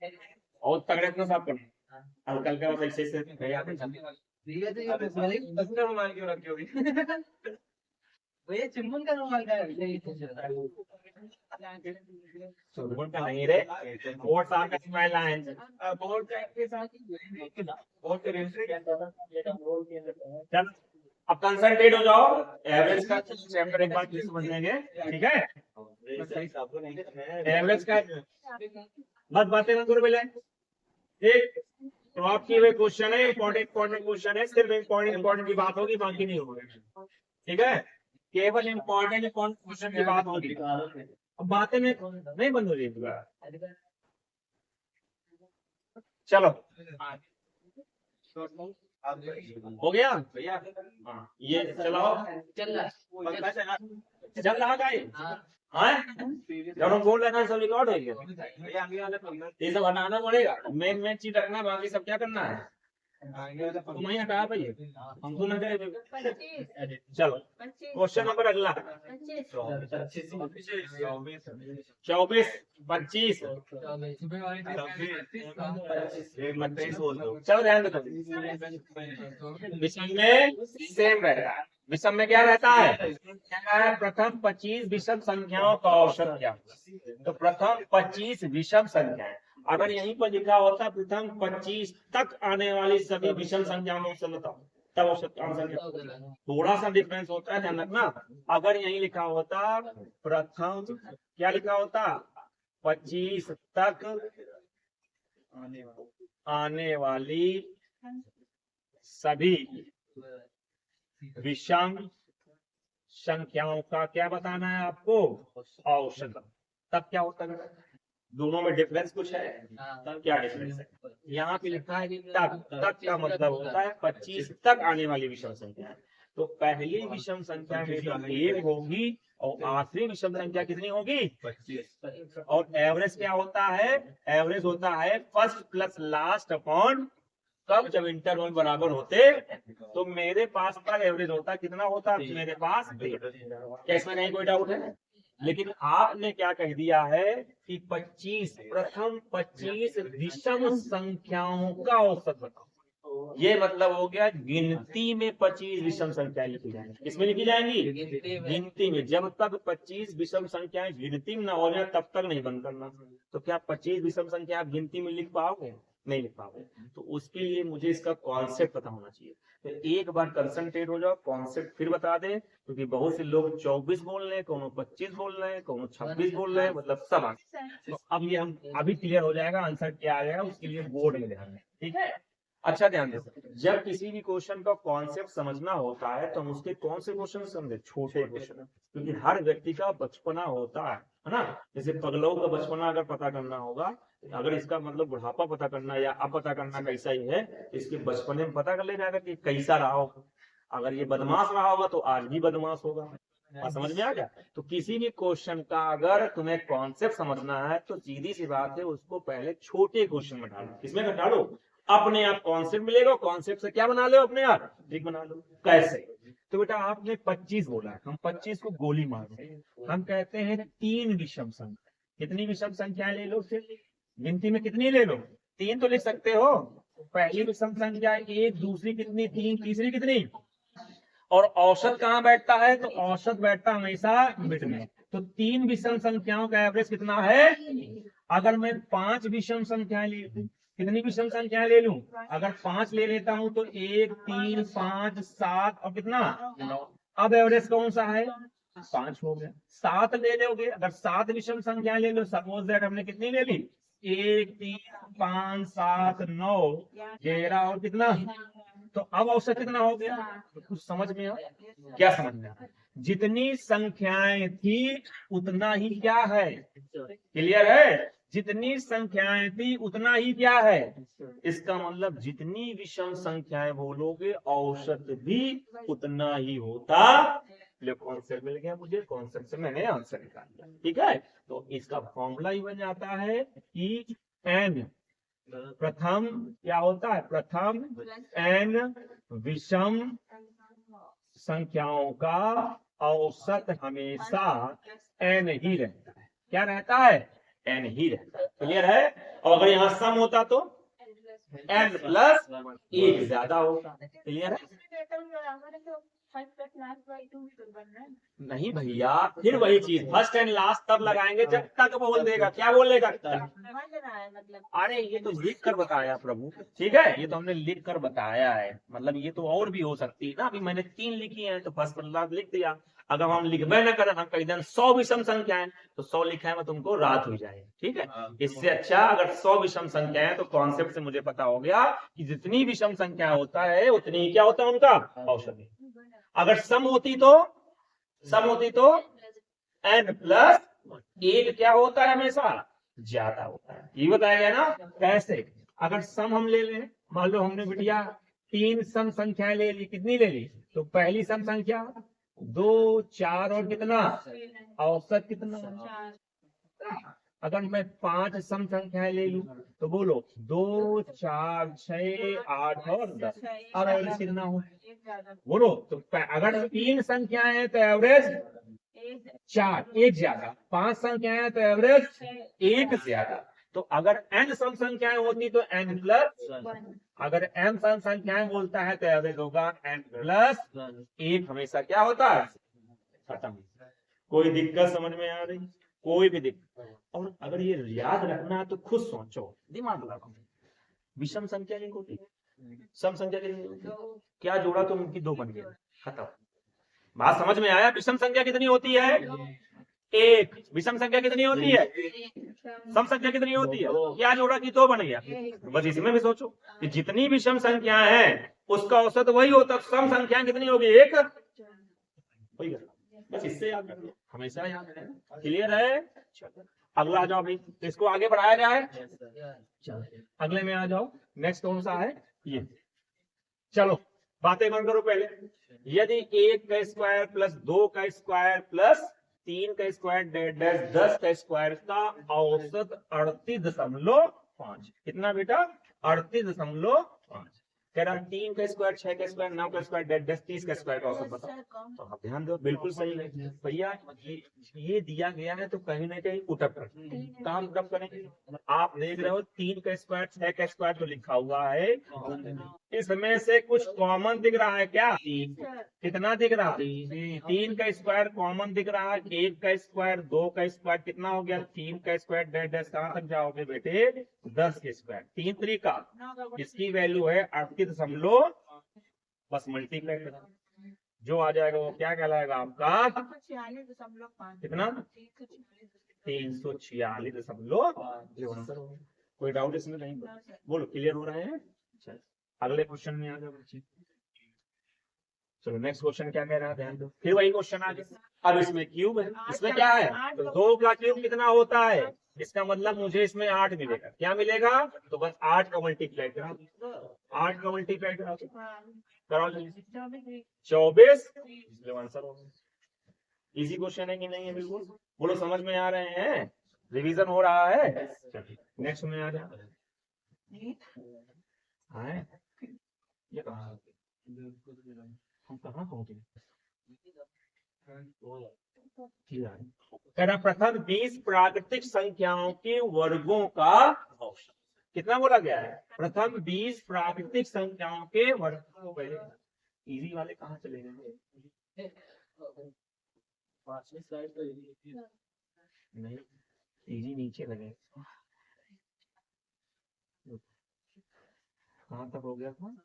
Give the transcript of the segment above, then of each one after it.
और तगड़े अपना साफ करना, हल्का हल्का बस ऐसे ऐसे भैया भैया रुमाल क्यों रखी होगी? भैया चिमन का रुमाल का सुरगुन का नहीं रे, बोर्ड साफ का स्माइल है। बोर्ड के साथ बोर्ड के चल अब कंसंट्रेट हो जाओ, एवरेज का चैप्टर एक बार फिर समझ लेंगे, ठीक है? एवरेज का बस बातें ना करो पहले, एक ड्रॉप किए हुए क्वेश्चन है, इंपॉर्टेंट क्वेश्चन है, सिर्फ इंपॉर्टेंट की बात होगी, बाकी नहीं होगी, ठीक है? केवल इंपॉर्टेंट क्वेश्चन की बात होगी, अब बातें में नहीं बंद हो जाएगी। चलो हो गया भैया, ये चलाओ, चल रहा गाइस, हाँ जब हम बोल रहे हैं सब रिकॉर्ड है क्या? ये सब हटाना पड़ेगा, मेन चीज रखना, बाकी सब क्या करना है तुम वही हटा पाइए, हमको न करे। चलो क्वेश्चन नंबर अगला 24 25 चलो ध्यान दो, विषम में सेम रहता है, विषम में क्या रहता है, प्रथम 25 विषम संख्याओं का औसत क्या होगा? तो प्रथम 25 विषम संख्याएं, अगर यहीं पर लिखा होता प्रथम 25 तक आने वाली सभी विषम संख्याओं में औसत बताओ, तब औसत आंसर क्या होगा? थोड़ा सा डिफरेंस होता है, ध्यान रखना। अगर यहीं लिखा होता प्रथम, क्या लिखा होता 25 तक आने वाली सभी विषम संख्याओं का क्या बताना है आपको, औसत, तब क्या होता है? दोनों में डिफरेंस कुछ है, तब क्या डिफरेंस है? यहाँ पे लिखा है कि तक का मतलब होता है 25 तक आने वाली विषम संख्या, तो पहली विषम संख्या मेरी 1 होगी और आखिरी विषम संख्या कितनी होगी 25। और एवरेज क्या होता है, एवरेज होता है फर्स्ट प्लस लास्ट अपॉन, कब जब इंटरवल बराबर होते, तो मेरे पास का एवरेज होता कितना होता मेरे पास, क्या इसमें नहीं कोई डाउट है? लेकिन आपने क्या कह दिया है कि 25 प्रथम 25 विषम संख्याओं का औसत बताओ, ये मतलब हो गया गिनती में 25 विषम संख्याएं लिखी जाएंगी, किसमें लिखी जाएंगी, गिनती में। जब तक 25 विषम संख्याएं गिनती में न हो जाए तब तक नहीं बंद करना। तो क्या 25 विषम संख्या आप गिनती में लिख पाओगे, नहीं लिख पाओगे, तो उसके लिए मुझे इसका कॉन्सेप्ट पता होना चाहिए। तो एक बार कंसंट्रेट हो जाओ, कॉन्सेप्ट फिर बता दे, क्योंकि बहुत से लोग 24 बोल रहे हैं, कोनो 25 बोल रहे हैं, कोनो 26 बोल रहे हैं, मतलब सब। तो अब ये हम अभी क्लियर हो जाएगा, आंसर क्या आ जाएगा उसके लिए बोर्ड में ध्यान है, ठीक है? अच्छा ध्यान दे, जब किसी भी क्वेश्चन का कॉन्सेप्ट समझना होता है तो हम उसके कौन से क्वेश्चन समझे, छोटे क्वेश्चन, क्योंकि हर व्यक्ति का बचपना होता है ना। जैसे पगलों का बचपना अगर पता करना होगा, अगर इसका मतलब बुढ़ापा पता करना या अब पता करना कैसा ही है, इसके बचपने में पता कर ले जाएगा कि कैसा रहा होगा। अगर ये बदमाश रहा होगा तो आज भी बदमाश होगा, समझ में आ गया? तो किसी भी क्वेश्चन का अगर तुम्हें कॉन्सेप्ट समझना है तो सीधी सी बात है, उसको पहले छोटे क्वेश्चन में डालो, इसमें डालो, अपने आप कॉन्सेप्ट मिलेगा, कॉन्सेप्ट से क्या बना लो, अपने आप ट्रिक बना लो। कैसे? तो बेटा आपने 25 बोला है, हम 25 को गोली मारो, हम कहते हैं 3 विषम संख्या, कितनी विषम संख्याएं ले लो, फिर गिनती में कितनी ले लो, 3 तो लिख सकते हो, पहली विषम संख्या 1, दूसरी कितनी 3, तीसरी कितनी, और औसत कहाँ बैठता है, तो औसत बैठता हमेशा मिड में। तो 3 विषम संख्याओं का एवरेज कितना है, अगर मैं 5 विषम संख्याएं ले लूं, कितनी विषम संख्याएं ले लूं, अगर 5 ले लेता हूं तो 1 3 5 7 और कितना 9, अब एवरेज कौन सा है 5 हो गया। 7 ले लोगे, अगर 7 विषम संख्याएं ले लो, सपोज दैट हमने कितनी ले ली 1 3 5 7 9 11 और कितना, तो अब औसत कितना हो गया, तो कुछ समझ में आ, क्या समझ में आ, जितनी संख्याएं थी उतना ही क्या है, क्लियर है, जितनी संख्याएं थी उतना ही क्या है, इसका मतलब जितनी विषम संख्याएं बोलोगे औसत भी उतना ही होता। कॉन्सेप्ट मिल गया मुझे, कॉन्सेप्ट से मैंने आंसर निकाल लिया, ठीक है? तो इसका फॉर्मूला ही बन जाता है कि एन प्रथम क्या होता है, प्रथम एन विषम संख्याओं का औसत हमेशा एन ही रहता है, क्या रहता है, एन ही रहता है, क्लियर है? और अगर यहाँ सम होता तो n प्लस 1 ज्यादा होगा। क्लियर है? नहीं भैया, फिर वही चीज फर्स्ट एंड लास्ट तब लगाएंगे जब तक बोल देगा। क्या बोलेगा? मतलब अरे ये तो लिख कर बताया प्रभु, ठीक है, ये तो हमने लिख कर बताया है। मतलब ये तो और भी हो सकती है ना। अभी मैंने 3 लिखी है तो फर्स्ट एंड लास्ट लिख दिया। अगर हम लिखबे न करें, हम कहीं दिन 100 विषम संख्याएं तो 100 लिखा है में तुमको रात हो जाए। ठीक है, इससे अच्छा अगर 100 विषम संख्या है तो कॉन्सेप्ट से मुझे पता हो गया कि जितनी विषम संख्या होता है उतनी ही क्या होता है उनका औसत। अगर सम होती तो n प्लस 1 क्या होता है? हमेशा ज्यादा होता है। ये बताया गया ना कैसे। अगर सम हम ले लें, मान लो हमने बिटिया 3 सम संख्याएं ले ली। कितनी ले ली? तो पहली सम संख्या 2, 4 और कितना औसत कितना। अगर मैं 5 सम संख्याएं ले लूं तो बोलो 2, 4, 6, 8 और 10। अब एवरेज कितना हो? बोलो तो अगर 3 संख्याएं हैं तो एवरेज 4, 1 ज्यादा। 5 संख्याएं हैं तो एवरेज 1 ज्यादा। तो अगर n सम संख्याएं होती तो n प्लस, अगर m सम संख्याएं बोलता है तो एवरेज होगा n प्लस 1। हमेशा क्या होता है? खत्म। कोई दिक्कत समझ में आ रही? कोई भी दिक्कत? और अगर ये याद रखना है तो खुद सोचो, दिमाग लगाओ। विषम संख्या नहीं होती, सम संख्या कितनी होती? क्या जोड़ा तो उनकी 2 बन गया, खत्म। बात समझ में आया? विषम संख्या कितनी होती है? 1। विषम संख्या कितनी होती है? सम संख्या कितनी होती है? क्या जोड़ा की 2 बन गया। बस इसमें भी सोचो कि जितनी विषम संख्या है उसका औसत वही होता। सम संख्या कितनी होगी? 1। बस इससे याद रखो, हमेशा याद रखो। क्लियर है? अगला आ जाओ भाई, तो इसको आगे बढ़ाया जाए। अगले में आ जाओ। नेक्स्ट कौन सा है? ये। चलो बातें बंद करो पहले। यदि 1 का स्क्वायर प्लस 2 का स्क्वायर प्लस 3 का स्क्वायर डैश 10 का स्क्वायर का औसत 38.5। कितना बेटा? 38.5। कह रहा 3 का स्क्वायर, 6 का स्क्वायर, 9 का स्क्वायर डैश 30 का स्क्वायर का औसत बताओ। तो आप ध्यान दो, बिल्कुल सही है भैया। ये दिया गया है तो कहीं ना कहीं पुटअप करें। काम कब करेंगे? आप देख रहे हो 3 का स्क्वायर, 6 का स्क्वायर तो लिखा हुआ है, इसमें से कुछ कॉमन दिख रहा है क्या? कितना दिख रहा है? 3 का स्क्वायर कॉमन दिख रहा है। 1 का स्क्वायर, 2 का स्क्वायर कितना हो गया? 3 का स्क्वायर डैश डैश कहां तक जाओगे बेटे? 10 के स्क्वायर। 3 3 का इसकी वैल्यू है 38 बस मल्टीप्लाई करना, जो आ जाएगा वो क्या कहलाएगा आपका? कितना? 346.5। कोई डाउट इसमें नहीं? बोलो, क्लियर हो रहे हैं? अगले क्वेश्चन में आ जाओ बच्चे। चलो नेक्स्ट क्वेश्चन क्या कह रहा है, ध्यान दो। फिर वही क्वेश्चन आ गया। अब इसमें क्यूब है। इसमें क्या है? तो 2 का क्यूब कितना होता है? इसका मतलब मुझे इसमें 8 मिलेगा। क्या मिलेगा? तो बस 8 का मल्टीप्लाई करा, 8 का मल्टीप्लाई करा कराओ जल्दी। 24 आंसर होगा। इजी क्वेश्चन है कि नहीं है? बिल्कुल। बोलो समझ में आ रहे हैं? रिवीजन हो रहा है? नेक्स्ट में आ जाए। ये हम कहाँ पहुंचे? प्रथम 20 प्राकृतिक संख्याओं के वर्गों का औसत। कितना बोला गया है? प्रथम 20 प्राकृतिक संख्याओं के वर्गों। इजी वाले कहाँ चले गए? 5वीं स्लाइड तो नहीं, इजी नीचे लगे। कहाँ तक हो गया था?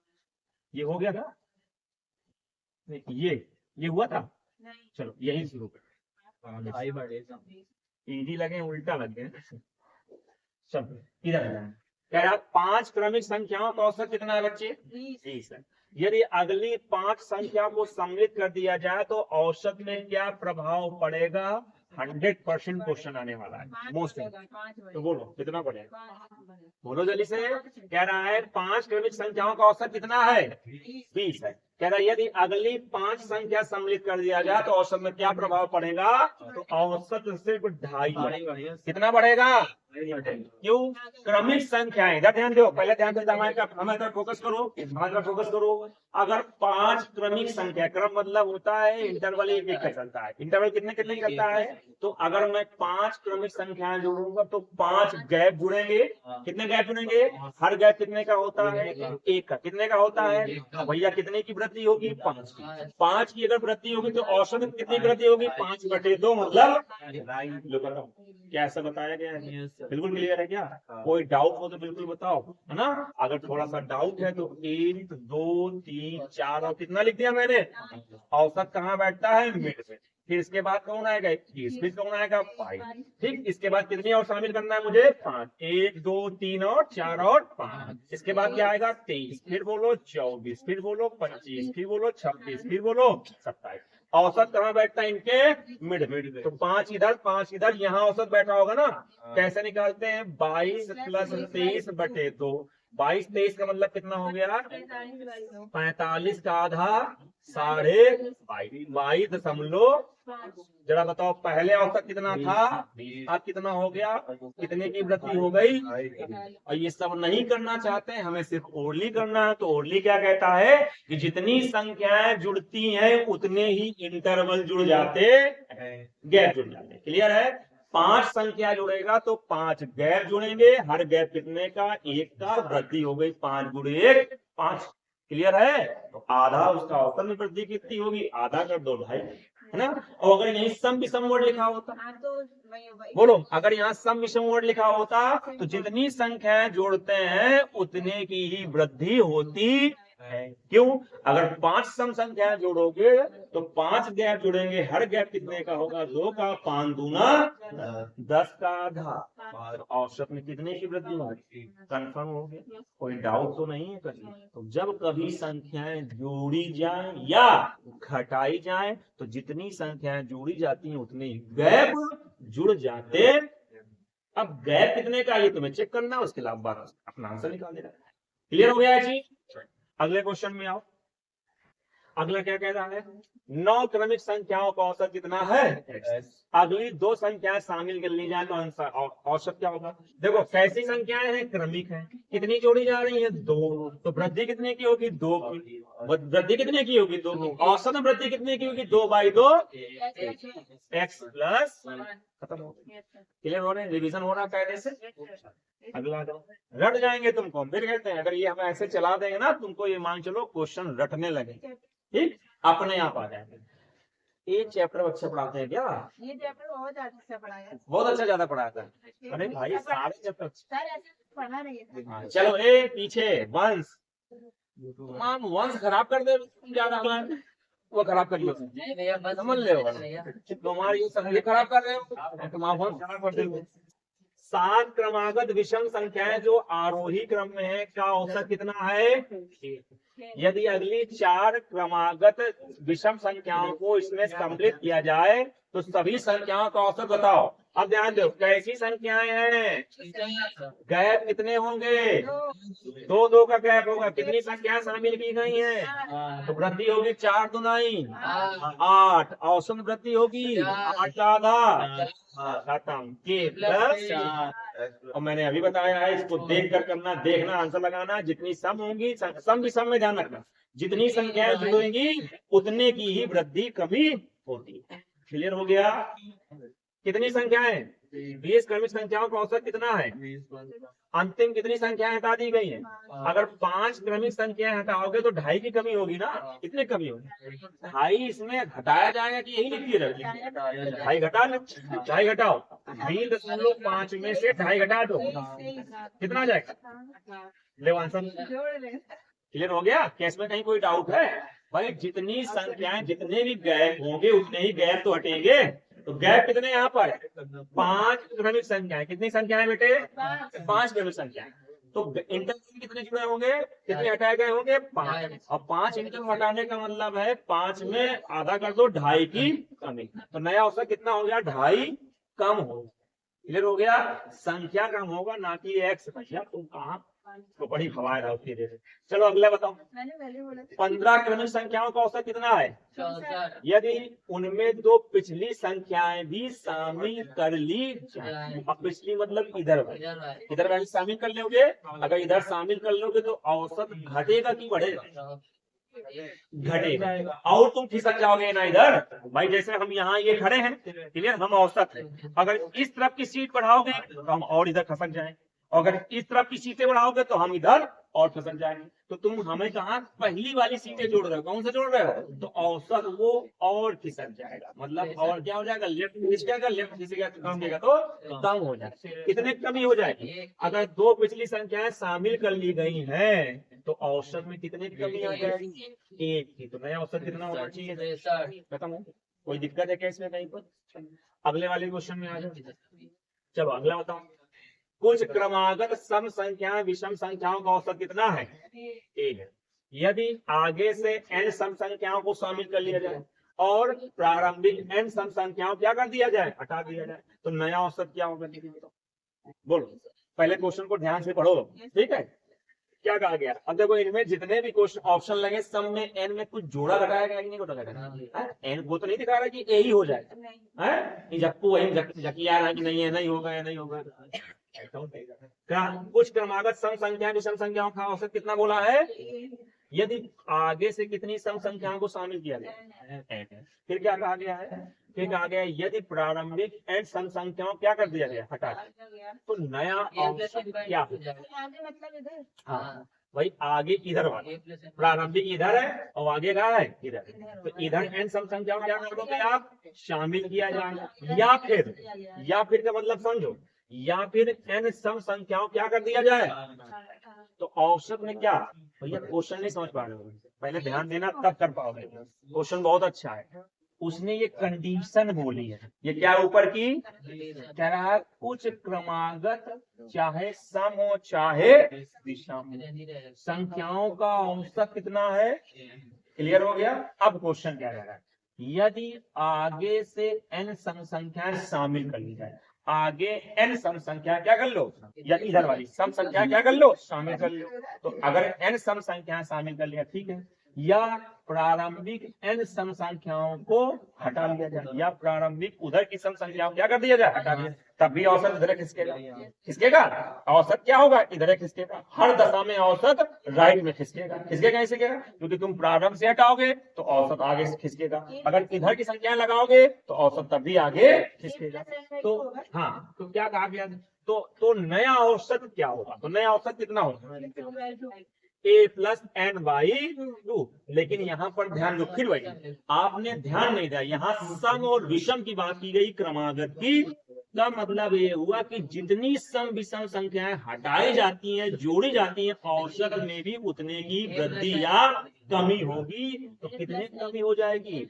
ये हो गया था? नहीं, ये हुआ था। चलो यही शुरू कर। इजी लगे, उल्टा लग गए। चलो इधर कह रहा 5 क्रमिक संख्याओं का औसत कितना है बच्चे? 20 है। यदि अगली 5 संख्या को सम्मिलित कर दिया जाए तो औसत में क्या प्रभाव पड़ेगा? 100% क्वेश्चन आने वाला है, मोस्ट। तो बोलो कितना पड़ेगा? बोलो जल्दी से। कह रहा है 5 क्रमिक संख्याओं का औसत कितना है? 20 है। कह रहा है यदि अगली 5 संख्या सम्मिलित कर दिया जाए तो औसत में क्या प्रभाव पड़ेगा? तो औसत सिर्फ 2.5 कितना बढ़ेगा? क्यों? क्रमिक संख्याएं, इधर ध्यान दो, पहले ध्यान दो, हमें इधर फोकस करो, हमारे फोकस करो। अगर 5 क्रमिक संख्या, क्रम मतलब होता है इंटरवल एक एक का चलता है, इंटरवल कितने कितने का चलता है, तो अगर मैं 5 क्रमिक संख्याएं जोड़ूंगा तो 5 गैप जुड़ेंगे। कितने गैप जुड़ेंगे? हर गैप कितने का होता है? एक का। कितने का होता है भैया? कितने की वृद्धि होगी? 5 की। 5 की अगर वृद्धि होगी तो औसत में कितनी वृद्धि होगी? 5/2 मतलब क्या ऐसा बताया गया है? बिल्कुल क्लियर है क्या? कोई डाउट हो तो बिल्कुल बताओ, है ना? अगर थोड़ा सा डाउट है तो 1 2 3 4 और कितना लिख दिया मैंने? औसत कहाँ बैठता है? मिड में। फिर इसके बाद कौन आएगा? 21। फिर कौन आएगा? 5। ठीक, इसके बाद कितनी और शामिल करना है मुझे? 5। 1 2 3 और 4 और 5। इसके बाद क्या आएगा? 23। फिर बोलो 24। फिर बोलो 25। फिर बोलो 26। फिर बोलो 27। औसत कहाँ बैठता है इनके? मिड। तो 5 इधर 5 इधर, यहाँ औसत बैठा होगा ना। कैसे निकालते हैं? 22 + 23/2। 22 23 का मतलब कितना हो गया? 45 का आधा 22.5। 22.5। जरा बताओ पहले औसत कितना था, अब कितना हो गया? कितने की वृद्धि हो गई? और ये सब नहीं करना चाहते हैं, हमें सिर्फ ओरली करना है। तो ओरली क्या कहता है कि जितनी संख्याएं जुड़ती हैं उतने ही इंटरवल जुड़ जाते हैं, गैप जुड़ जाते हैं। क्लियर है? 5 संख्या जुड़ेगा तो 5 गैप जुड़ेंगे। हर गैप कितने का? 1 का। वृद्धि हो गई 5 × 1 5। क्लियर है? तो आधा उसका औसत में वृद्धि कितनी होगी? आधा कर दो 2.5, है ना? और अगर यही सम विषम वर्ड लिखा होता, बोलो, अगर यहाँ सम विषम वर्ड लिखा होता तो जितनी संख्याएं जोड़ते हैं उतने की ही वृद्धि होती है। क्यों? अगर 5 सम संख्याएं जोड़ोगे तो 5 गैप जुड़ेंगे। हर गैप कितने का होगा? 2 का। 5 दूना 10 का आधा। औसत में कितने की वृद्धि होगी? कंफर्म हो गया? कोई डाउट तो नहीं है कहीं? तो जब कभी संख्याएं जोड़ी जाएं या घटाई जाएं तो जितनी संख्याएं जोड़ी जाती हैं उतने गैप जुड़ जाते। अब गैप कितने का ये तुम्हें चेक करना, उसके अलावा अपना आंसर निकाल देना। क्लियर हो गया जी? अगले क्वेश्चन में आओ। अगला क्या कह रहा है? 9 क्रमिक संख्याओं का औसत कितना है? अगली 2 संख्याएं शामिल कर ली जाए तो औसत क्या होगा? देखो कैसी संख्याएं हैं? क्रमिक हैं। कितनी जोड़ी जा रही है? 2। तो वृद्धि कितने की होगी? 2 की। वृद्धि कितने की होगी? 2 की। औसत वृद्धि कितने की होगी? 2/2 x प्लस। खत्म हो गया। क्लियर हो रहे हैं? रिविजन हो रहा है कायदे से। अगला रट जाएंगे तुमको। फिर कहते हैं अगर ये हम ऐसे चला देंगे ना तुमको, ये मान चलो क्वेश्चन रटने लगे, ठीक, अपने आप आ जाएंगे। ये चैप्टर अच्छे पढ़ाते हैं क्या? ये चैप्टर बहुत अच्छा पढ़ाया है। बहुत अच्छा ज्यादा पढ़ाता है। अरे भाई सारे चैप्टर सर ऐसे पढ़ा रही है। चलो ए पीछे वंश, तुम वंश खराब कर दे ज्यादा, वो खराब कर लो, समझ ले तुम्हारी ये संगीत खराब कर रहे हो, तुम वंश खराब कर दे। 7 क्रमागत विषम संख्याएं जो आरोही क्रम में है का औसत कितना है? यदि अगली 4 क्रमागत विषम संख्याओं को इसमें सम्मिलित किया जाए तो सभी संख्याओं का औसत बताओ। अब ध्यान दो कैसी संख्याएं हैं? गैप कितने होंगे? 2 का गैप होगा। कितनी संख्याएं शामिल की गई हैं? तो वृद्धि होगी 4 दूनी 8। औसत वृद्धि होगी 8 का आधा खत्म के प्लस। और मैंने अभी बताया है इसको देख कर करना, देखना, आंसर लगाना। जितनी सम होंगी, सम भी सम में ध्यान रखना, जितनी संख्याएं जुड़ेंगी उतने की ही वृद्धि कमी होती है। क्लियर हो गया? कितनी संख्याएं? 20 क्रमिक संख्याओं का औसत कितना है? अंतिम कितनी संख्याएं हटा दी गई हैं? अगर 5 क्रमिक संख्याएं हटाओगे तो 2.5 की कमी होगी ना। कितने कमी होगी? 2.5 इसमें घटाया जाएगा कि यही लिखिए? 2.5 घटा लो, 2.5 घटाओ, 20.5 में से 2.5 घटा दो, कितना आ जाएगा? ले आंसर। क्लियर हो गया? केस में कहीं कोई डाउट है? भाई जितनी संख्याएं, जितने भी गैप होंगे उतने ही गैप तो हटेंगे। तो गैप कितने यहाँ पर? 5 क्रमिक संख्याएं। कितनी संख्याएं बेटे? 5 क्रमिक संख्याएं। तो इंटरवल कितने जुड़े होंगे? कितने हटाए गए होंगे? 5। और 5 इंटरवल हटाने का मतलब है 5 में आधा कर दो 2.5 की कमी। तो नया औसत कितना हो गया? 2.5 कम हो। क्लियर हो गया? संख्या कम होगा ना कि एक्स। भैया तुम कहाँ तो बड़ी हवाएं होती है। चलो अगला बताओ। मैंने पहले बोला था 15 क्रमिक संख्याओं का औसत कितना है? 64। यदि उनमें दो पिछली संख्याएं भी शामिल कर ली जाए, अब पिछली मतलब इधर वाली शामिल कर लोगे, अगर इधर शामिल कर लोगे तो औसत घटेगा कि बढ़ेगा? घटेगा। और तुम खिसक जाओगे ना इधर भाई, जैसे हम यहाँ ये खड़े हैं, क्लियर, हम औसत है, अगर इस तरफ की सीट बढ़ाओगे तो हम और इधर खसक जाएंगे, अगर इस तरफ की सीटें बढ़ाओगे तो हम इधर और खसक जाएंगे। तो तुम हमें कहा पहली वाली सीटें जोड़ रहे हो, कौन सा जोड़ रहे हो? तो औसत वो और खिसक जाएगा, मतलब और क्या हो जाएगा? लेफ्ट खिसकेगा, लेफ्ट खिसकेगा तो कम हो जाएगा। कितने कमी हो जाएगी? अगर दो पिछली संख्याएं शामिल कर ली गई हैं तो औसत में कितने की कमी आ जाएगी? एक की। तो नया औसत कितना होना चाहिए? खत्म हो। कोई दिक्कत है क्या इसमें कहीं पर? अगले वाले क्वेश्चन में आ जाओ। चलो अगला बताओ। कुछ क्रमागत सम संख्याएं विषम संख्याओं का औसत कितना है? एक है। यदि आगे से n सम संख्याओं को शामिल कर लिया जाए और प्रारंभिक n सम संख्याओं क्या कर दिया जाए? हटा दिया जाए, तो नया औसत क्या होगा? बोलो, पहले क्वेश्चन को ध्यान से पढ़ो, ठीक है? क्या कहा गया? अब देखो, इनमें जितने भी क्वेश्चन ऑप्शन लगे सब में एन में कुछ जोड़ा लगाया गया कि नहीं लगाया? एन वो तो नहीं दिखा रहा कि ए ही हो जाएगा, नहीं जप्पू वही जकिया रहा कि नहीं है, नहीं होगा, नहीं होगा। क्या कुछ क्रमागत सम संख्या विषम संख्याओं का औसत कितना बोला है? यदि आगे से कितनी सम संख्याओं को शामिल किया गया? फिर क्या कहा गया है? फिर कहा गया यदि प्रारंभिक n सम संख्याओं क्या कर दिया गया? हटा दिया, तो नया औसत क्या हो जाएगा? आगे मतलब इधर। हाँ भाई, आगे इधर वाला प्रारंभिक इधर है और आगे कहा है? इधर। तो इधर n सम संख्याओं क्या कर दोगे आप? शामिल किया जाएगा, या फिर का मतलब समझो, या फिर n सम संख्याओं क्या कर दिया जाए? तो औसत में क्या? भैया क्वेश्चन नहीं समझ पा रहे हो, पहले ध्यान देना तब कर पाओगे। क्वेश्चन बहुत अच्छा है। उसने ये कंडीशन बोली है, ये क्या है ऊपर की? कह रहा है कुछ क्रमागत चाहे सम हो चाहे विषम संख्याओं का औसत कितना है? क्लियर हो गया? अब क्वेश्चन क्या कह रहा है? यदि आगे से n सम संख्याएं शामिल कर ली जाए, आगे n सम संख्या क्या कर लो, या इधर वाली सम संख्या क्या कर लो? शामिल कर लो। तो अगर n सम संख्याएं शामिल कर लिया, ठीक है, या प्रारंभिक n सम संख्याओं को हटा लिया जाए, या प्रारंभिक उधर की सम संख्याओं क्या कर दिया जाए? हटा दिया, तब भी औसत इधर खिसकेगा। खिसकेगा, औसत क्या होगा? इधर खिसकेगा। हर दशा में औसत राइट में खिसकेगा। खिसकेगा खिसकेगा, क्योंकि तुम प्रारंभ से हटाओगे तो औसत आगे से खिसकेगा, अगर इधर की संख्या लगाओगे तो औसत तब भी आगे खिसकेगा। तो हाँ, तो क्या कहा गया? तो नया औसत क्या होगा? तो नया औसत कितना होगा? a plus n by 2। लेकिन यहाँ पर ध्यान दो, फिर वही आपने ध्यान नहीं दिया, यहाँ सम और विषम की बात की गई क्रमागत की। का मतलब ये हुआ कि जितनी सम विषम संख्याएं हटाई जाती हैं, जोड़ी जाती हैं, औसत में भी उतने की वृद्धि या कमी होगी। तो कितने की कमी हो जाएगी?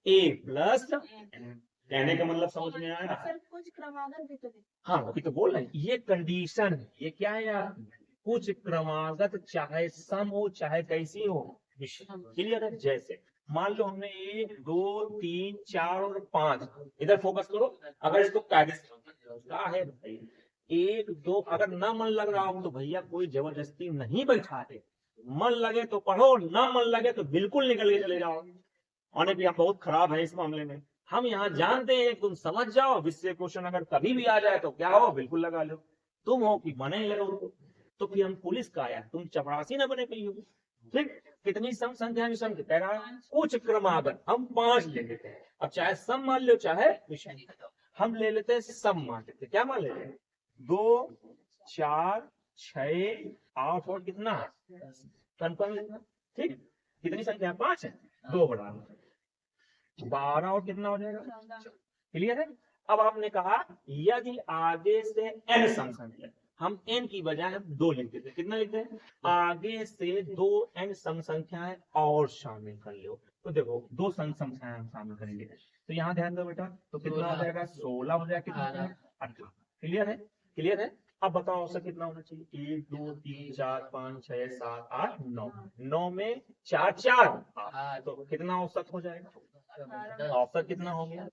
a plus. कहने का मतलब समझ में आया? सर कुछ क्रमागत भी तो हाँ, अभी तो बोल रहे हैं, ये कंडीशन, ये क्या है यार? कुछ क्रमागत चाहे सम हो चाहे कैसी हो, क्लियर है? जैसे मान लो हमने 1 2 3 4 और 5, इधर फोकस करो। अगर इसको कायदे से क्या है भाई, 1 2, अगर ना मन लग रहा हो तो भैया कोई जबरदस्ती नहीं बैठाते, मन लगे तो पढ़ो, ना मन लगे तो बिल्कुल निकल के चले जाओ। और भी हम बहुत खराब है इस मामले में, हम यहाँ जानते हैं, तुम समझ जाओ, विषय क्वेश्चन अगर कभी भी आ जाए तो क्या हो, बिल्कुल लगा लो। तुम हो कि बने लगो, तो फिर हम पुलिस का आया, तुम चपरासी ना बने कहीं हो। ठीक, कितनी सम संख्या विषम कह रहा है? कुछ क्रमागत हम 5 ले लेते हैं। अब चाहे सम मान लो चाहे विषम, हम ले लेते हैं सम मान लेते हैं। क्या मान लेते हैं? 2 4 6 8 और कितना? कंफर्म? ठीक, कितनी संख्या? 5 है, 2 बढ़ा 12 और कितना हो जाएगा? क्लियर है? अब आपने कहा यदि आगे से n सम संख्या, हम n की बजाय 2 लिख देते, कितना लिखते हैं? आगे से 2 n सम संख्याएं और शामिल कर लो। तो देखो 2 सम संख्याएं हम शामिल करेंगे, तो यहाँ ध्यान दो बेटा, तो कितना हो जाएगा? 16 हो जाएगा, कितना? 18। क्लियर है? क्लियर है? अब बताओ औसत कितना होना चाहिए? 1 2 3 4 5 6 7 8 9, 9 में 4 4 8, तो कितना औसत हो जाएगा? औसत कितना हो गया?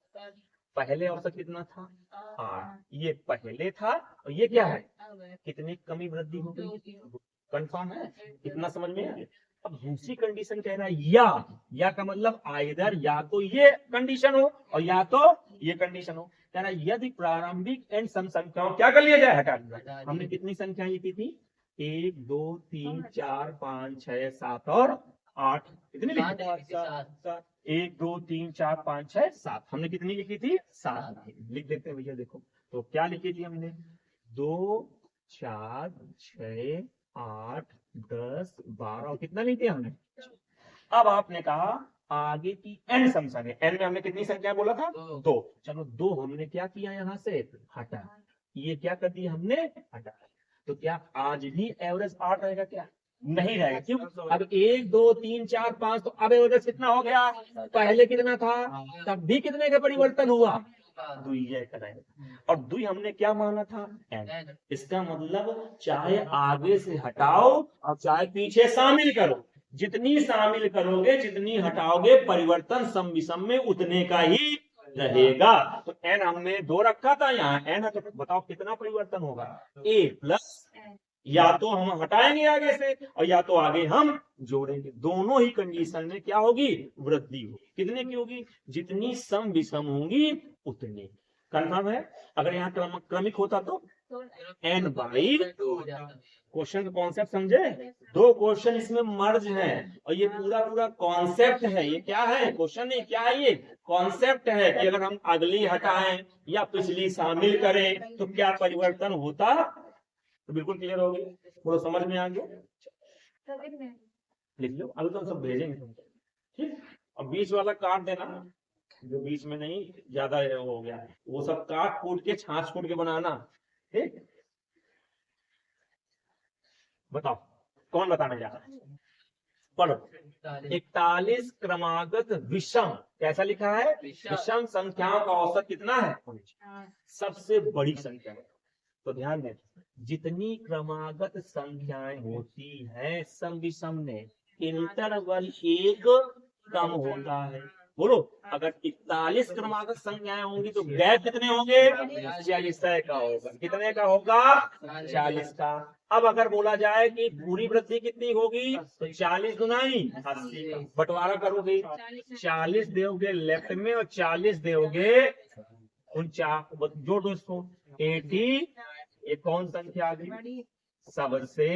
पहले औसत कितना था? 8। ये पहले था और ये क्या है? कितनी कमी वृद्धि हो गई? कंफर्म है? इतना समझ में आया? अब दूसरी कंडीशन कह रहा है या का मतलब आइदर या तो ये कंडीशन हो और या तो ये कंडीशन हो। कह रहा है यदि प्रारंभिक एंड सम संख्याओं क्या कर लिया जाए, हटा लिया। हमने कितनी संख्याएं लिखी थी? 1 2 3 4 5 6 7 और 8। कितनी लिखी? 1 2 3 4 5 6 7। हमने कितनी लिखी थी? 7 लिख देते हैं भैया। देखो तो क्या लिखी थी हमने? 2 4 6 8 10 12 और कितना लिख दिया हमने? अब आपने कहा आगे की एन संख्या में, एन में हमने कितनी संख्या बोला था? 2। चलो 2 हमने क्या किया यहाँ से? हटा। ये क्या कर दिया हमने? हटा। तो क्या आज भी एवरेज 8 रहेगा? क्या नहीं रहेगा। क्यों? अब 1 2 3 4 5 तो अब एवरेज कितना हो गया? पहले कितना था? तब भी कितने का परिवर्तन हुआ? 2 करेगा। और 2 हमने क्या माना था? एन। इसका मतलब चाहे आगे से हटाओ और चाहे पीछे शामिल करो, जितनी शामिल करोगे जितनी हटाओगे परिवर्तन सम विषम में उतने का ही रहेगा। तो एन हमने 2 रखा था, यहाँ एन है, तो बताओ कितना परिवर्तन होगा? ए प्लस या तो हम हटाएंगे आगे से और या तो आगे हम जोड़ेंगे। दोनों ही कंडीशन में क्या होगी? वृद्धि होगी। कितने की होगी? जितनी सम विषम होंगी उतनी। कंफर्म है? अगर यहाँ क्रमिक होता तो एन बाई। क्वेश्चन का कॉन्सेप्ट समझे? 2 क्वेश्चन इसमें मर्ज है और ये पूरा कॉन्सेप्ट है। ये क्या है? क्वेश्चन नहीं, क्या है? ये कॉन्सेप्ट है कि अगर हम अगली हटाएं या पिछली शामिल करें तो क्या परिवर्तन होता। तो बिल्कुल क्लियर हो गया, थोड़ा समझ में आ गया। लिख लो, अभी तो हम सब भेजेंगे तुमको, ठीक। अब बीच वाला काट देना, जो बीच में नहीं ज्यादा हो गया वो सब काट कूट के छाछ कूट के बनाना, ठीक। बताओ कौन बताने जा रहा है? पढ़ो। 41 क्रमागत विषम, कैसा लिखा है? विषम संख्याओं का औसत कितना है? सबसे बड़ी संख्या है। तो ध्यान दें, जितनी क्रमागत संख्याएं होती हैं सम विषम में इंटरवल 1 कम होता है। बोलो, अगर 41 क्रमागत संख्याएं होंगी तो गैप कितने होंगे? 40 का होगा। कितने का होगा? 40 का। अब अगर बोला जाए कि पूरी वृद्धि कितनी होगी तो 40 गुनाई 80 का बंटवारा करोगे, 40 दोगे लेफ्ट में और 40 दोगे 49, जोड़ दो इसको 80। ये कौन संख्या आ गई? सबसे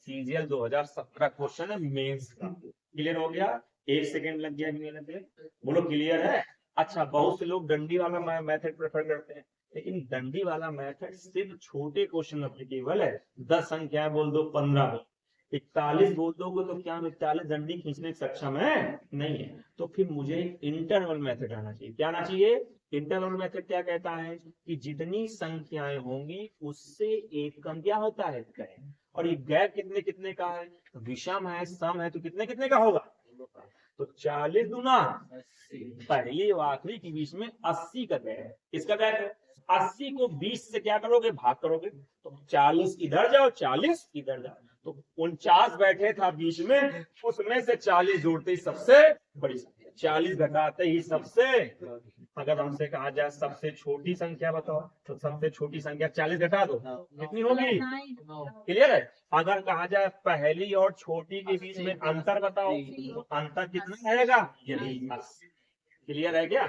सीजीएल 2017 क्वेश्चन है मेंस का। क्लियर हो गया? 1 सेकंड लग गया, नहीं लग गया? बोलो क्लियर है? अच्छा, बहुत से लोग डंडी वाला मेथड प्रेफर करते हैं, लेकिन डंडी वाला मेथड सिर्फ छोटे क्वेश्चन एप्लीकेबल है। 10 संख्याएं बोल दो, 15 बोल, 41 बोल दोगे तो क्या हम 41 डंडी खींचने में सक्षम है? नहीं है। तो फिर मुझे इंटरवल मेथड आना चाहिए। क्या आना चाहिए? इंटरवल मेथड क्या कहता है कि जितनी संख्याएं होंगी उससे एक कम क्या होता है? करें। और ये गैप कितने कितने का है? तो विषम है, सम है, तो कितने कितने का होगा? तो 40 गुना पहली और आखिरी के बीच में 80 का गैप है। इसका गैप है 80 को 20 से क्या करोगे? भाग करोगे। तो 40 इधर जाओ, 40 इधर जाओ, तो 49 बैठे था बीच में, उसमें से 40 जोड़ते ही सबसे बड़ी संख्या, 40 घटाते ही सबसे। अगर हमसे कहा जाए सबसे छोटी संख्या बताओ, तो सबसे छोटी संख्या 40 घटा दो, कितनी होगी? क्लियर है? अगर कहा जाए पहली और छोटी के बीच में अंतर बताओ, तो अंतर कितना रहेगा? यही। क्लियर है क्या?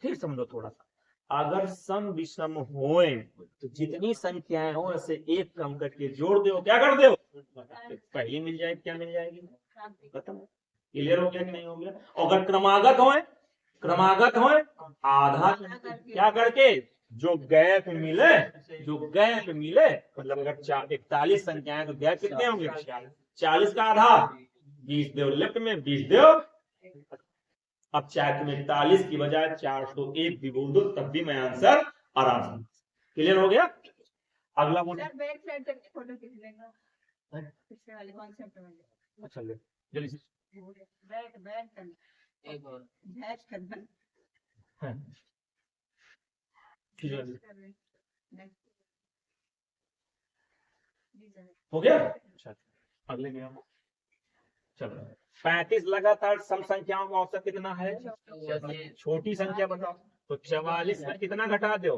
फिर समझो थोड़ा सा। अगर सम विषम होए तो जितनी संख्याएं हो ऐसे एक कम करके जोड़ दो, क्या कर दो? पहली मिल जाएगी, क्या मिल जाएगी? खत्म। क्लियर हो गया कि नहीं हो गया? अगर क्रमागत होए, क्रमागत होए आधा क्या करके जो गैप मिले, जो गैप मिले, मतलब अगर 41 संख्याएं तो गैप कितने होंगे? 40 का आधा 20 दो लेफ्ट में, 20 दो। अब चाहे तुम 41 की बजाय 401 भी बोल दो तब भी मैं आंसर आराम से। क्लियर हो गया? अगला बोलो। बैक साइड तक फोटो खींच लेगा पिछले वाले कॉन्सेप्ट में। अच्छा ले जल्दी से। बैक बैक करना, एक और बैक करना। हाँ ठीक है, हो गया? अच्छा, अगले गया। चलो 35 लगातार सम संख्याओं का औसत कितना है? छोटी संख्या बताओ। तो 44 में कितना घटा दो?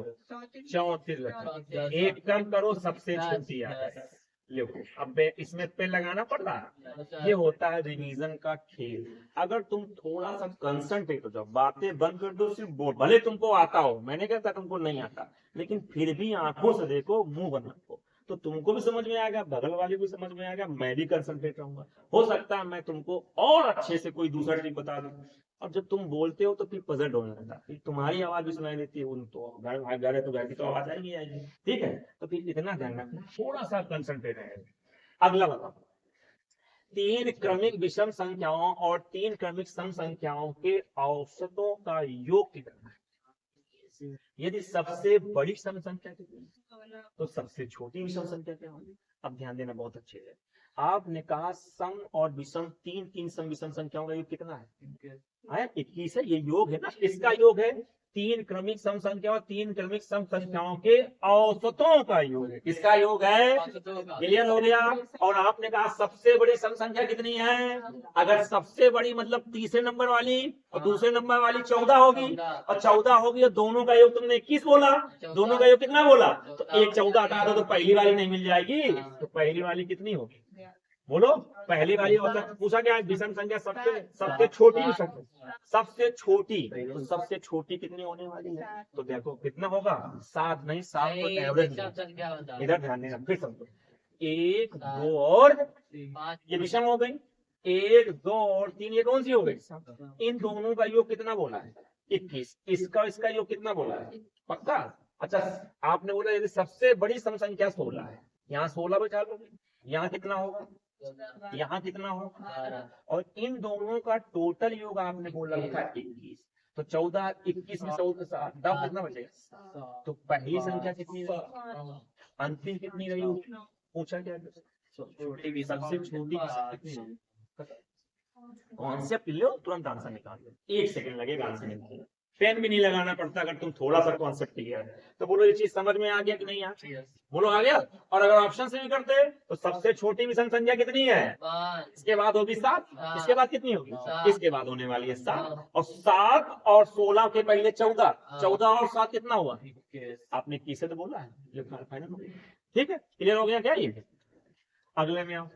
34 घटा। एक कम करो, सबसे छोटी आ जाए। लिखो। अब इसमें पेन लगाना पड़ रहा है, ये होता है रिवीजन का खेल। अगर तुम थोड़ा सा कंसंट्रेट हो जाओ, बातें बंद कर दो, सिर्फ बोल, भले तुमको आता हो, मैंने कहता तुमको नहीं आता, लेकिन फिर भी आंखों से देखो, मुंह बंद रखो, तो तुमको भी समझ में आएगा, बगल वाले को भी समझ में आएगा, मैं भी कंसंट्रेट रहूंगा। हो सकता है मैं तुमको और अच्छे से कोई दूसरा ट्रिक बता दूं। और जब तुम बोलते हो तो फिर पजल होने लगता है, फिर तुम्हारी आवाज भी सुनाई देती है, उन तो घर है तो घर की तो आवाज आएगी आएगी, ठीक है। तो फिर इतना ध्यान रखना, थोड़ा सा कंसंट्रेट रहेगा। अगला बताओ, तीन क्रमिक विषम संख्याओं और तीन क्रमिक सम संख्याओं के औसतों का योग कितना है? यदि सबसे बड़ी सम संख्या कितनी है, तो सबसे छोटी विषम संख्या क्या होगी? अब ध्यान देना बहुत अच्छे से। आपने कहा सम और विषम, तीन सम विषम संख्याओं का योग कितना है? 21 है। ये योग है ना, इसका योग है तीन क्रमिक सम संख्या और तीन क्रमिक सम संख्याओं के औसतों का योग है। किसका योग है? क्लियर हो गया। और आपने कहा सबसे बड़ी सम संख्या कितनी है? अगर सबसे बड़ी मतलब तीसरे नंबर वाली और दूसरे नंबर वाली 14 होगी, और 14 होगी और दोनों का योग तुमने 21 बोला, दोनों का योग कितना बोला? तो एक 14 हटा दो तो पहली वाली नहीं मिल जाएगी, तो पहली वाली कितनी होगी? बोलो, पहली वाली औसत पूछा क्या है? विषम संख्या सबसे छोटी विषम, सबसे छोटी, तो सबसे छोटी कितनी होने वाली है? तो देखो कितना होगा? 7 नहीं, 7 तो एवरेज। इधर ध्यान देना, फिर समझो। 1 2 और 5 ये विषम हो गई, 1 2 और 3 ये कौन सी हो गई? इन दोनों का योग कितना बोला है? 21। इसका योग कितना बोला है? पक्का? अच्छा, आपने बोला यदि सबसे बड़ी सम संख्या 16 है, यहाँ 16 बचा लो, यहाँ कितना होगा? यहाँ कितना होगा? और इन दोनों का टोटल योग आपने बोला था 21, तो 14 21 में 14 10 कितना बचेगा? तो पहली संख्या कितनी रही? अंतिम कितनी रही होगी? पूछा क्या? छोटी, सबसे छोटी कितनी? कॉन्सेप्ट लो, तुरंत आंसर निकाल लो, 1 सेकंड लगेगा आंसर निकालने, पेन भी नहीं लगाना पड़ता अगर तुम थोड़ा सा कॉन्सेप्ट क्लियर है तो। बोलो ये चीज समझ में आ गया कि नहीं आ? बोलो आ गया। और अगर ऑप्शन से भी करते तो सबसे छोटी विषम संख्या कितनी है? इसके बाद होगी 7, इसके बाद कितनी होगी? इसके बाद होने वाली है 7, और 7 और 16 के पहले 14, 14 और 7 कितना हुआ? आपने किसे तो बोला है, फाइनल। ठीक है, क्लियर हो गया क्या ये? अगले में आओ,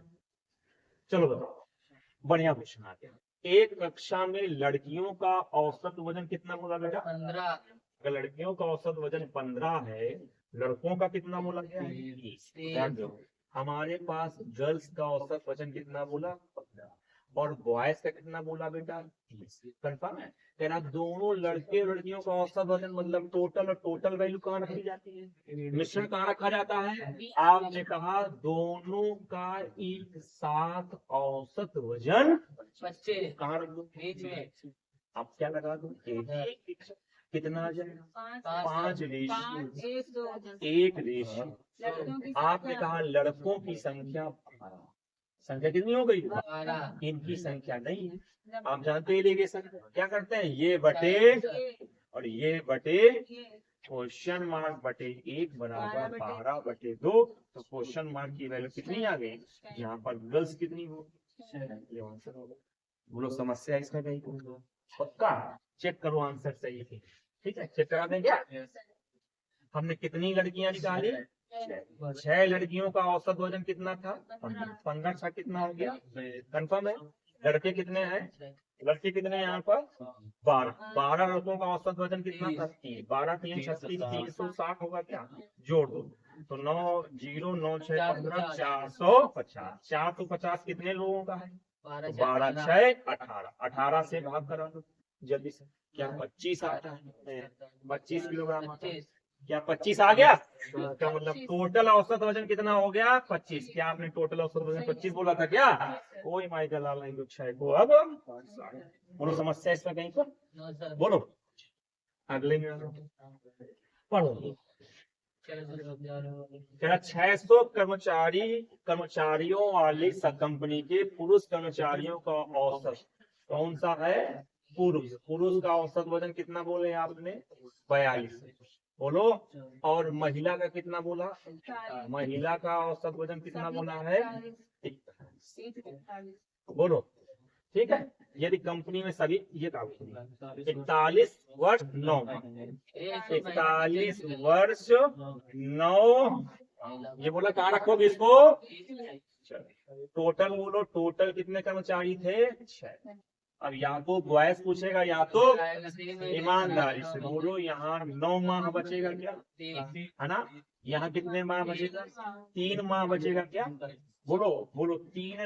चलो बताओ, बढ़िया क्वेश्चन आ गया। एक कक्षा में लड़कियों का औसत वजन कितना बोला बेटा? 15। अगर लड़कियों का औसत वजन 15 है, लड़कों का कितना बोला गया? 20। हमारे पास गर्ल्स का औसत वजन कितना बोला? 15, और बॉयज का कितना बोला बेटा? 30। कंफर्म है? तेरा दोनों लड़के और लड़कियों का औसत वजन मतलब टोटल, और टोटल वैल्यू कहाँ रखी जाती है? मिश्रण कहाँ रखा जाता है? आपने कहा दोनों का एक साथ औसत वजन 25 कहाँ रख दो? बीच में। आप क्या लगा दो? कितना आ जाएगा? 5 रेशियो 1 रेशियो। आपने कहा लड़कों की संख्या कितनी हो गई? इनकी संख्या नहीं है। आप जानते ही इरिगेशन क्या करते हैं? ये बटे और ये बटे क्वेश्चन मार्क बटे 1 बराबर 12 बटे 2। तो क्वेश्चन मार्क की वैल्यू कितनी आ गई? यहाँ पर गर्ल्स कितनी होगी? ये आंसर होगा। बोलो समस्या इसमें कहीं? पक्का चेक करो आंसर सही है, ठीक है? चेक करा दें क्या? हमने कितनी लड़कियां निकाली? 6 लड़कियों का औसत वजन कितना था? 15 का कितना हो गया? कंफर्म है? लड़के कितने हैं? लड़के कितने हैं यहाँ पर? 12 लड़कों का औसत वजन कितना था? 3। 12 3 36 360 होगा क्या? जोड़ दो तो 9 0 9 6 15 450। 450 कितने लोगों का है? 12 6 18। 18 से भाग करा दो जल्दी से। क्या 25 आता है? 25 किलोग्राम आता है। क्या 25 आ गया? इसका मतलब टोटल औसत वजन कितना हो गया? 25। क्या आपने टोटल औसत वजन 25 बोला था क्या? कोई माइकल लाल नहीं कुछ है को। अब बोलो समस्या इसमें कहीं पर? बोलो अगले में पढ़ो। 600 कर्मचारियों वाली कंपनी के पुरुष कर्मचारियों का औसत कौन सा है? पुरुष का औसत वजन कितना बोले आपने? 42। बोलो। और महिला का कितना बोला? महिला का औसत वजन कितना बोला है? 41। बोलो ठीक है। यदि कंपनी में सभी ये 41 वर्ष 9 41 वर्ष 9 ये बोला कहाँ रखोगे इसको? टोटल बोलो, टोटल कितने कर्मचारी थे? 6। अब या तो बॉयस पूछेगा या तो ईमानदारी से बोलो। यहाँ 9 माह बचेगा क्या? है ना? यहाँ कितने माह बचेगा? 3 माह बचेगा क्या? बोलो बोलो। 3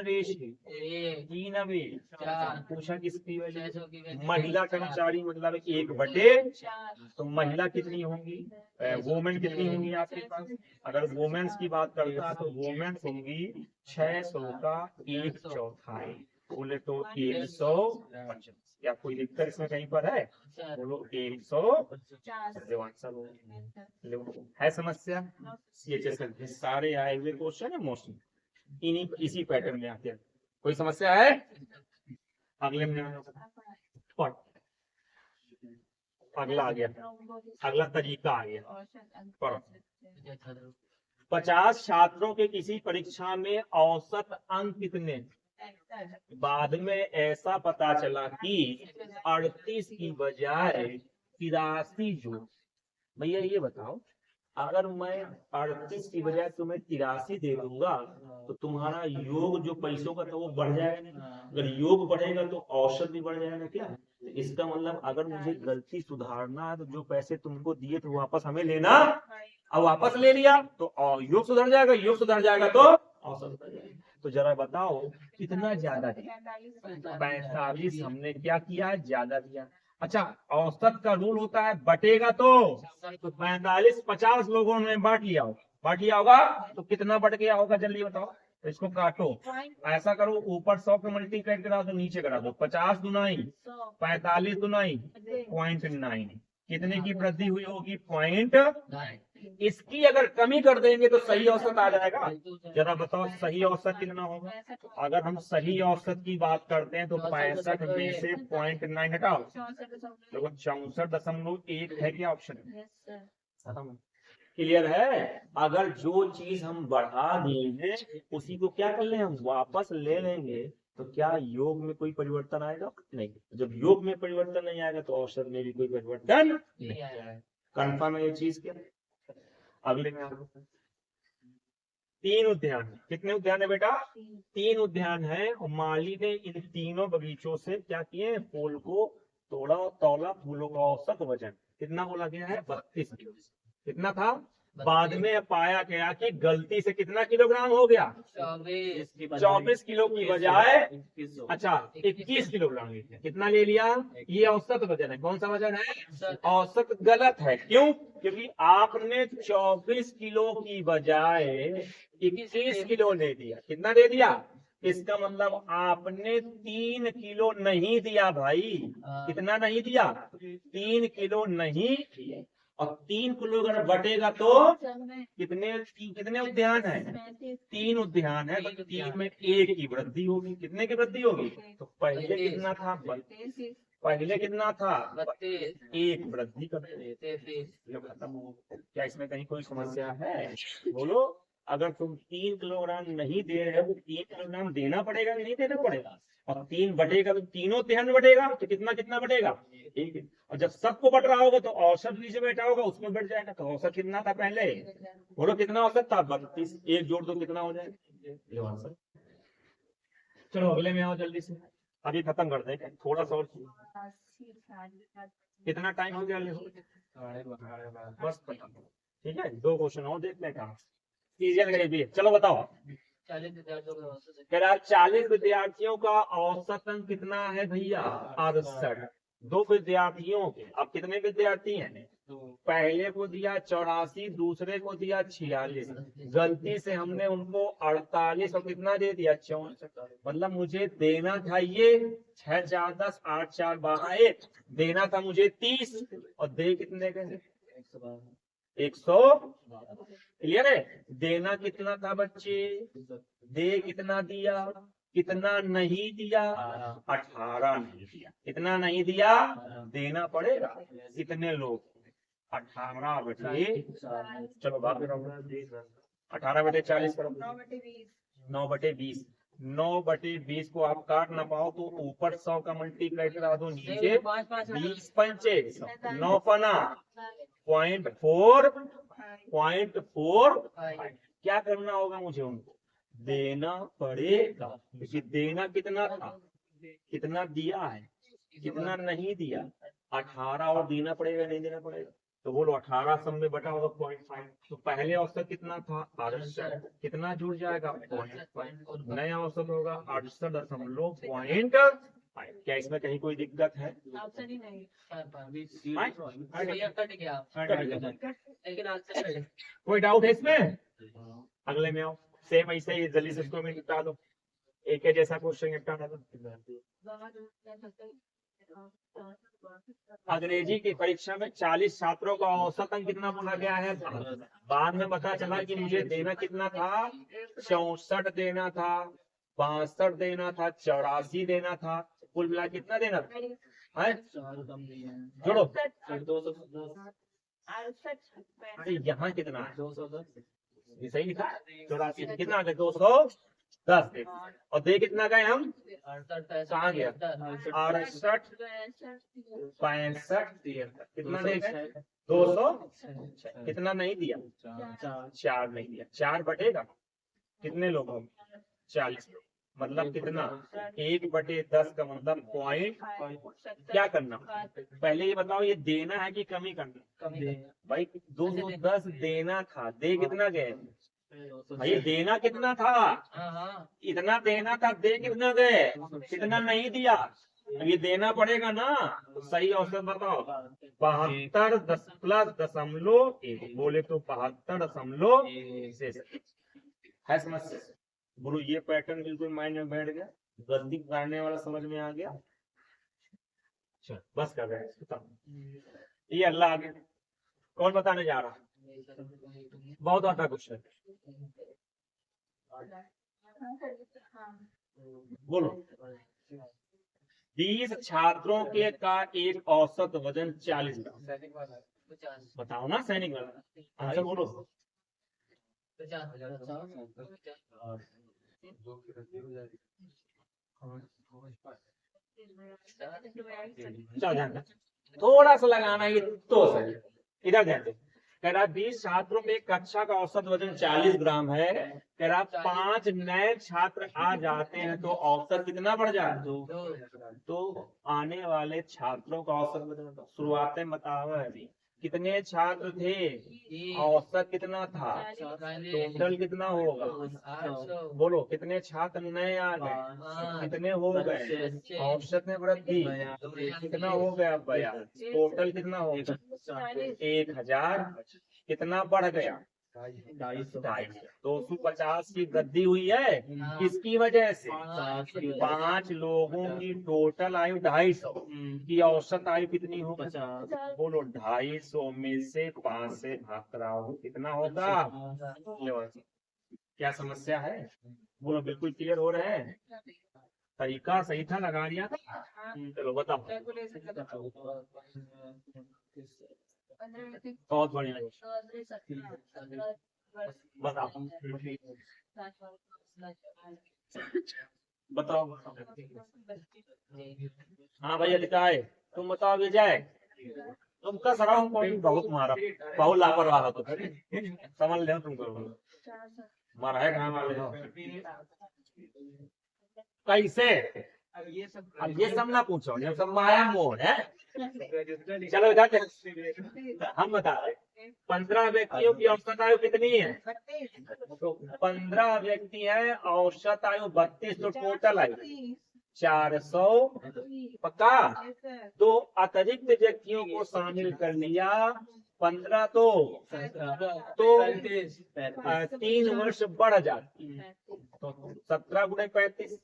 अभी पूछा किसकी वजह? महिला कर्मचारी मतलब 1/, तो महिला कितनी होंगी? वोमेन कितनी होंगी आपके पास? अगर वोमेन्स की बात करता है तो वोमेन्स होंगी 600 का 1/4। बोले तो 150। या कोई दिक्कत इसमें कहीं पर है? बोलो 150 है। समस्या ये जैसे सारे आए हुए क्वेश्चन है मोस्टली इसी पैटर्न में आते हैं। कोई समस्या है? अगले में पढ़। अगला आ गया, अगला तरीका आ गया। पढ़ो। 50 छात्रों के किसी परीक्षा में औसत अंक कितने? बाद में ऐसा पता चला कि 38 की बजाय 83 जोड़। भैया ये बताओ, अगर मैं 38 की बजाय तुम्हें 83 दे दूंगा तो तुम्हारा योग जो पैसों का था वो बढ़ जाएगा। अगर योग बढ़ेगा तो औसत भी बढ़ जाएगा क्या? इसका मतलब अगर मुझे गलती सुधारना है तो जो पैसे तुमको दिए थे वापस हमें लेना। अब वापस ले लिया तो योग सुधर जाएगा, योग सुधर जाएगा तो औसत सुधर जाएगा। तो जरा बताओ कितना ज्यादा दिया? 45 हमने क्या किया? ज्यादा दिया। अच्छा, औसत का रूल होता है बटेगा तो 45 50 लोगों ने बांट लिया होगा तो कितना बढ़ गया होगा? जल्दी बताओ। तो इसको काटो, ऐसा करो, ऊपर 100 पे मल्टीप्लाई करा दो, नीचे करा दो। 50 दुनाई 45 दुनाई 0.9। कितने की वृद्धि हुई होगी? 0.9। इसकी अगर कमी कर देंगे तो सही औसत आ जाएगा। जरा बताओ सही औसत कितना होगा? अगर हम सही औसत की बात करते हैं तो 65 में से 0.9 हटाओ, देखो 64.1 है क्या ऑप्शन? क्लियर है? अगर जो चीज हम बढ़ा देंगे उसी को क्या कर लें? हम वापस ले लेंगे। तो क्या योग में कोई परिवर्तन आएगा? नहीं। जब योग में परिवर्तन नहीं आएगा तो औसत में भी कोई परिवर्तन नहीं आएगा। कन्फर्म है ये चीज? क्या अगले में 3 उद्यान। कितने उद्यान है बेटा? 3 उद्यान है। और माली ने इन तीनों बगीचों से क्या किए? फूल को तोड़ा और तौला। फूलों का औसत वजन कितना बोला गया है? 32 किलो। कितना था? बाद में पाया गया कि गलती से कितना किलोग्राम हो गया? 24 किलो की बजाय अच्छा 21 किलोग्राम। कितना ले लिया? ये औसत वजन है। कौन सा वजन है? औसत गलत है। क्यों? क्योंकि आपने 24 किलो की बजाय 21 किलो ले दिया। कितना दे दिया? इसका मतलब आपने 3 किलो नहीं दिया भाई। कितना नहीं दिया? 3 किलो नहीं दिया। और 3 किलो अगर बटेगा तो कितने उद्यान है? 3 उद्यान है तो 3 में 1 की वृद्धि होगी। कितने की वृद्धि होगी? तो पहले कितना था? पहले कितना था? 1 वृद्धि कर खत्म हो। क्या इसमें कहीं कोई समस्या है? बोलो। अगर तुम 3 किलोग्राम नहीं दे रहे हो तो 3 किलोग्राम देना पड़ेगा, नहीं देना पड़ेगा? और 3 बढ़ेगा तो तीनों ध्यान बढ़ेगा तो कितना बढ़ेगा? 1। और जब सबको बढ़ रहा होगा तो औसत नीचे बैठा होगा उसमें बढ़ जाएगा। तो औसत कितना था पहले? बोलो कितना औसत था? 32। 1 जोड़ दो कितना हो जाएगा? चलो अगले में आओ जल्दी से, अभी खत्म कर देंगे। थोड़ा सा और कितना टाइम हो गया? बस ठीक है, 2 क्वेश्चन और देखते हैं। कहाँ चलो बताओ। 40 विद्यार्थियों का औसत अंक कितना है भैया? 68। 2 विद्यार्थियों के, अब कितने विद्यार्थी हैं? पहले को दिया 84, दूसरे को दिया 46। गलती से हमने उनको 48 और कितना दे दिया? 64। मतलब मुझे देना था ये 6 4 10 8 4 12 1 देना था मुझे 30 और दे कितने के? 100। क्लियर है? देना कितना था बच्चे? दे कितना दिया? कितना नहीं दिया? 18 नहीं दिया। कितना नहीं दिया? देना पड़ेगा। कितने लोग? 18 बटे, चलो बात करो, 18 बटे 40 करो, 9/20। 9/20 को आप काट ना पाओ तो ऊपर 100 का मल्टीप्लाई करा दो, नीचे 20 पंचे 9 पना 0.4 क्या करना होगा मुझे उनको? देना पड़ेगा, क्योंकि देना कितना था, कितना दिया है, कितना नहीं दिया। 18 और देना पड़ेगा, नहीं देना पड़ेगा? तो बोलो 18 सब में बटा होगा 0.5। तो पहले औसत कितना था 68, कितना जुड़ जाएगा 0.5, नया औसत होगा 68.5। क्या इसमें कहीं कोई दिक्कत है? ऑप्शन ही नहीं। भैया कट गया, लेकिन आंसर कोई डाउट है इसमें? अगले में आओ, सेम ऐसे ही जल्दी से इसको में निपटा दो, एक है जैसा क्वेश्चन निपटा दो। अंग्रेजी की परीक्षा में 40 छात्रों का औसत अंक कितना बोला गया है? बाद में पता चला कि मुझे देना कितना था, 64 देना था, 62 देना था, 84 देना था, कुल मिला कितना देना था? है? जोड़ो। अरे यहाँ कितना है? ये सही लिखा है? 84 कितना आ गया? 210। और दे कितना गए हम? कहाँ गया? 68, 65, कितना दे गए? 200। कितना नहीं दिया? 4 नहीं दिया। 4 बटेगा कितने लोगों में? 40 लोग। मतलब कितना? 1/10 का मतलब पॉइंट। क्या करना? पहले ये बताओ, ये देना है कि कमी करना? भाई 210 देना था, दे कितना गए? भाई देना कितना था? इतना देना था, दे कितना गए? कितना नहीं दिया? ये देना पड़ेगा ना। तो सही औसत बताओ। 72 प्लस दशमलव 1, बोले तो 72.1 है। समस्या बोलो, ये पैटर्न बिल्कुल माइंड में बैठ गया, गलती करने वाला समझ में आ गया। चल बस कर रहे हैं। ये अल्लाह आगे कौन बताने जा रहा? बहुत आता कुछ है। बोलो। 20 छात्रों के का एक औसत वजन 40 ग्राम। बताओ ना सैनिक वाला आंसर बोलो। चलो ध्यान दे, थोड़ा सा लगाना ये तो सही। इधर ध्यान दे, कह रहा 20 छात्रों में कक्षा का औसत वजन 40 ग्राम है। कह रहा 5 नए छात्र आ जाते हैं तो औसत कितना बढ़ जाता है? तो आने वाले छात्रों का औसत वजन शुरुआत में बताओ अभी कितने छात्र थे, औसत कितना था, टोटल कितना होगा? बोलो कितने छात्र नए आ गए, कितने हो गए, औसत में वृद्धि कितना हो गया? 42। टोटल कितना होगा? 1000। कितना बढ़ गया? 250। 250 की वृद्धि हुई है। किसकी वजह से? 5 लोगों की टोटल आयु 250 की औसत आयु कितनी हो? 50। बोलो 250 में से 5 से भाग कराओ कितना होगा? क्या समस्या है? बोलो बिल्कुल क्लियर हो रहे हैं? तरीका सही था, लगा दिया था। चलो बताओ। बहुत बढ़िया। बताओ बताओ। हाँ भैया दिखाए, तुम बताओ विजय। तुम कस रहा हूँ, बहुत मारा, बहुत लापरवाह हो तो समझ ले तुमको। मारा है कहाँ वाले हो? कैसे? अब ये सब ना पूछो, ये सब माया मोह है। चलो इधर हम बता रहे 15 व्यक्तियों की औसत आयु कितनी है? तो 15 व्यक्ति है, औसत आयु 32। तो टोटल आयु 400। पक्का? तो अतिरिक्त व्यक्तियों को शामिल कर लिया 15। तो 3 वर्ष बढ़ जाती। तो 17 गुणे 35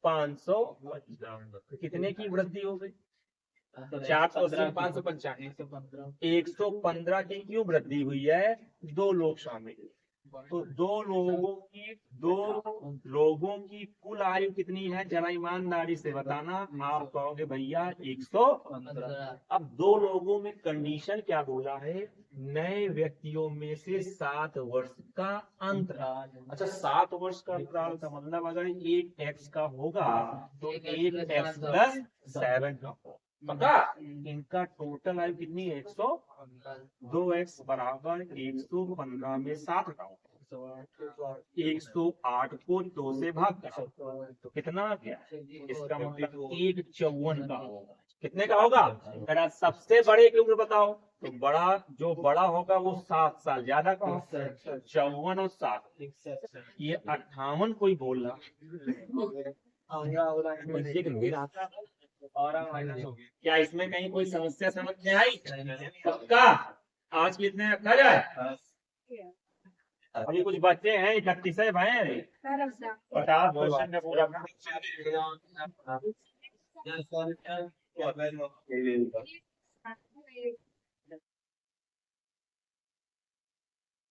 500। कितने की वृद्धि हो गई? 480 595। 115 की क्यों वृद्धि हुई है? 2 लोग शामिल। तो 2 लोगों की कुल आयु कितनी है? जरा ईमानदारी से बताना। आप कहोगे भैया 115। अब 2 लोगों में कंडीशन क्या बोला है? नए व्यक्तियों में से 7 वर्ष का अंतराल। अच्छा 7 वर्ष का अंतराल का मतलब अगर 1 x का होगा तो 1x + 7 का होगा। पता इनका टोटल आयु कितनी है? 100। 2x बराबर 115 में 7 हटाओ, 108 को 2 से भाग कर तो कितना आ गया? इसका मतलब 154 का होगा। कितने का होगा? अगर सबसे बड़े की उम्र बताओ तो जो बड़ा होगा वो 7 साल ज्यादा का होगा। 54 और 7, ये 58 कोई बोल रहा। क्या इसमें कहीं कोई समस्या समझ में आई? पक्का आज कितने रखा जाए? अभी कुछ बच्चे हैं 31 है भाई, 50 क्वेश्चन में पूरा Please,